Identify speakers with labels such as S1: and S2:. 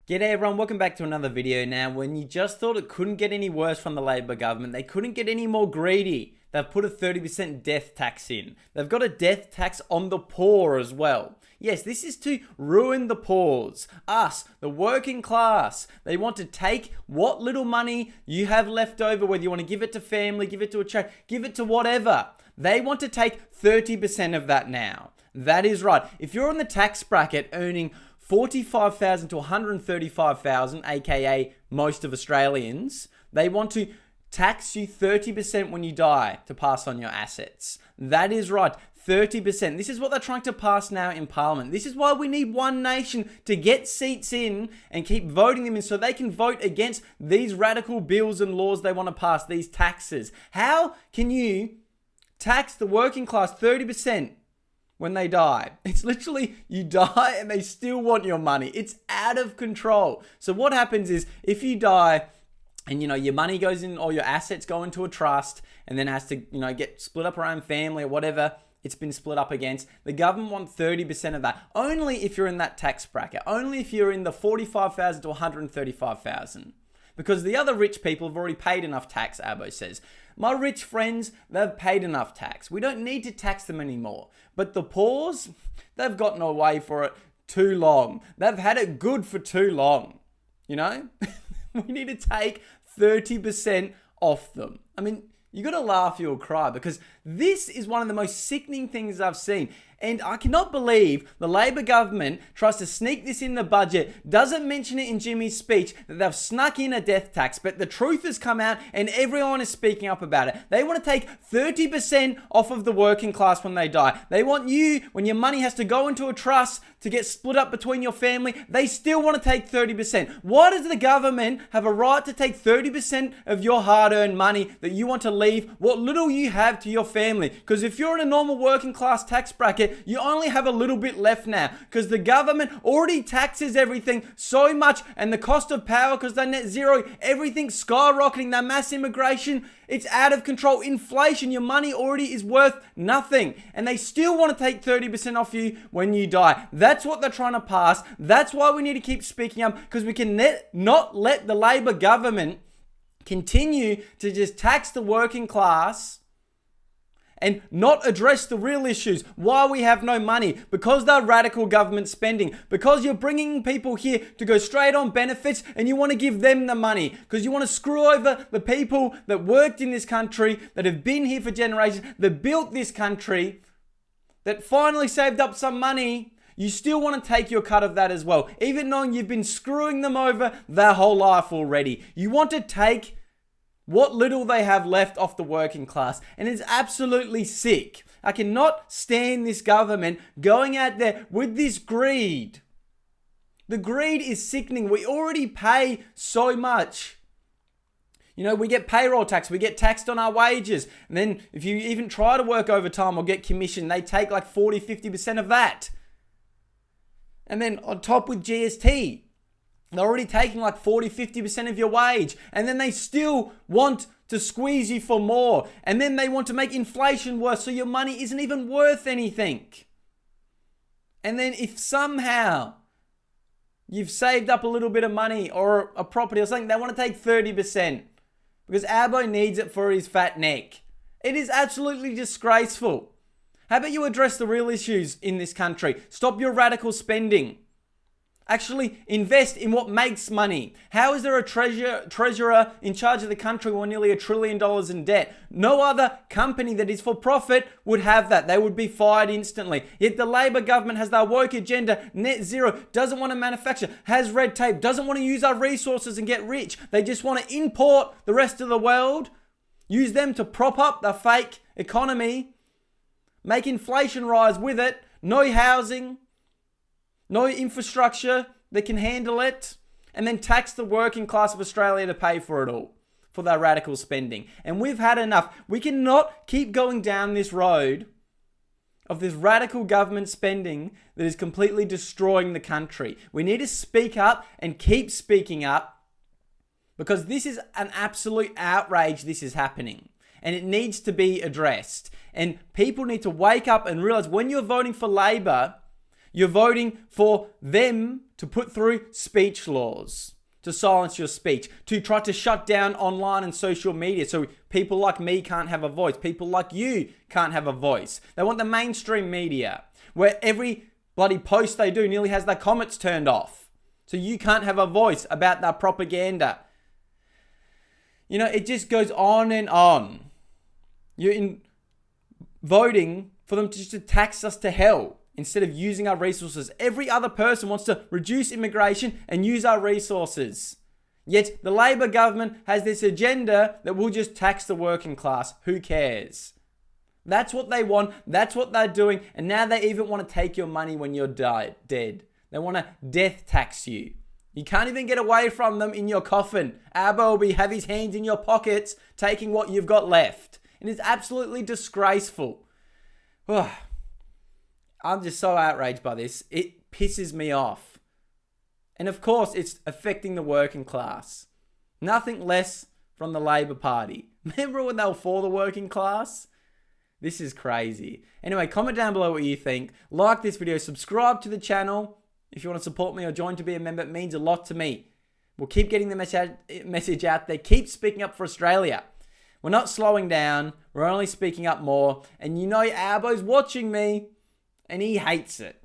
S1: G'day everyone, welcome back to another video. Now, when you just thought it couldn't get any worse from the Labor government, they couldn't get any more greedy. They've put a 30% death tax in. They've got a death tax on the poor as well. Yes, this is to ruin the poors, us, the working class. They want to take what little money you have left over, whether you want to give it to family, give it to a charity, give it to whatever. They want to take 30% of that now. That is right. If you're in the tax bracket earning 45,000 to 135,000, aka most of Australians, they want to tax you 30% when you die to pass on your assets. That is right, 30%. This is what they're trying to pass now in Parliament. This is why we need one nation to get seats in and keep voting them in so they can vote against these radical bills and laws they want to pass, these taxes. How can you tax the working class 30%? When they die? It's literally, you die and they still want your money. It's out of control. So what happens is, if you die and your money goes in, or your assets go into a trust and then has to get split up around family or whatever it's been split up against, the government wants 30% of that. Only if you're in that tax bracket. Only if you're in the 45,000 to 135,000. Because the other rich people have already paid enough tax, Albo says. My rich friends, they've paid enough tax. We don't need to tax them anymore. But the poors, they've gotten away for it too long. They've had it good for too long. We need to take 30% off them. I mean, you got to laugh, you'll cry, because this is one of the most sickening things I've seen. And I cannot believe the Labor government tries to sneak this in the budget, doesn't mention it in Jimmy's speech, that they've snuck in a death tax, but the truth has come out and everyone is speaking up about it. They want to take 30% off of the working class when they die. They want you, when your money has to go into a trust to get split up between your family, they still want to take 30%. Why does the government have a right to take 30% of your hard-earned money that you want to leave what little you have to your family? Because if you're in a normal working class tax bracket, you only have a little bit left now, because the government already taxes everything so much, and the cost of power, because they're net zero, everything's skyrocketing, that mass immigration, it's out of control. Inflation, your money already is worth nothing, and they still want to take 30% off you when you die. That's what they're trying to pass. That's why we need to keep speaking up, because we can not let the Labor government continue to just tax the working class and not address the real issues. Why we have no money. Because they're radical government spending. Because you're bringing people here to go straight on benefits and you want to give them the money. Because you want to screw over the people that worked in this country, that have been here for generations, that built this country, that finally saved up some money. You still want to take your cut of that as well. Even knowing you've been screwing them over their whole life already. You want to take what little they have left off the working class. And it's absolutely sick. I cannot stand this government going out there with this greed. The greed is sickening. We already pay so much. We get payroll tax. We get taxed on our wages. And then if you even try to work overtime or get commission, they take like 40, 50% of that. And then on top with GST, they're already taking like 40, 50% of your wage. And then they still want to squeeze you for more. And then they want to make inflation worse, so your money isn't even worth anything. And then if somehow you've saved up a little bit of money or a property or something, they want to take 30%. Because Albo needs it for his fat neck. It is absolutely disgraceful. How about you address the real issues in this country? Stop your radical spending. Actually invest in what makes money. How is there a treasurer in charge of the country with nearly $1 trillion in debt? No other company that is for profit would have that. They would be fired instantly. Yet the Labor government has their woke agenda, net zero, doesn't want to manufacture, has red tape, doesn't want to use our resources and get rich. They just want to import the rest of the world, use them to prop up the fake economy, make inflation rise with it, no housing, no infrastructure that can handle it, and then tax the working class of Australia to pay for it all, for their radical spending. And we've had enough. We cannot keep going down this road of this radical government spending that is completely destroying the country. We need to speak up and keep speaking up, because this is an absolute outrage. This is happening, and it needs to be addressed. And people need to wake up and realize, when you're voting for Labor, You're voting for them to put through speech laws, to silence your speech, to try to shut down online and social media so people like me can't have a voice, people like you can't have a voice. They want the mainstream media, where every bloody post they do nearly has their comments turned off. So you can't have a voice about that propaganda. You know, it just goes on and on. You're voting for them to just tax us to hell instead of using our resources. Every other person wants to reduce immigration and use our resources. Yet the Labor government has this agenda that will just tax the working class. Who cares? That's what they want. That's what they're doing. And now they even want to take your money when you're dead. They want to death tax you. You can't even get away from them in your coffin. Albo will have his hands in your pockets, taking what you've got left. And it's absolutely disgraceful. I'm just so outraged by this. It pisses me off. And of course, it's affecting the working class. Nothing less from the Labor Party. Remember when they were for the working class? This is crazy. Anyway, comment down below what you think. Like this video, subscribe to the channel. If you want to support me or join to be a member, it means a lot to me. We'll keep getting the message out there. Keep speaking up for Australia. We're not slowing down. We're only speaking up more. And you know Albo's watching me, and he hates it.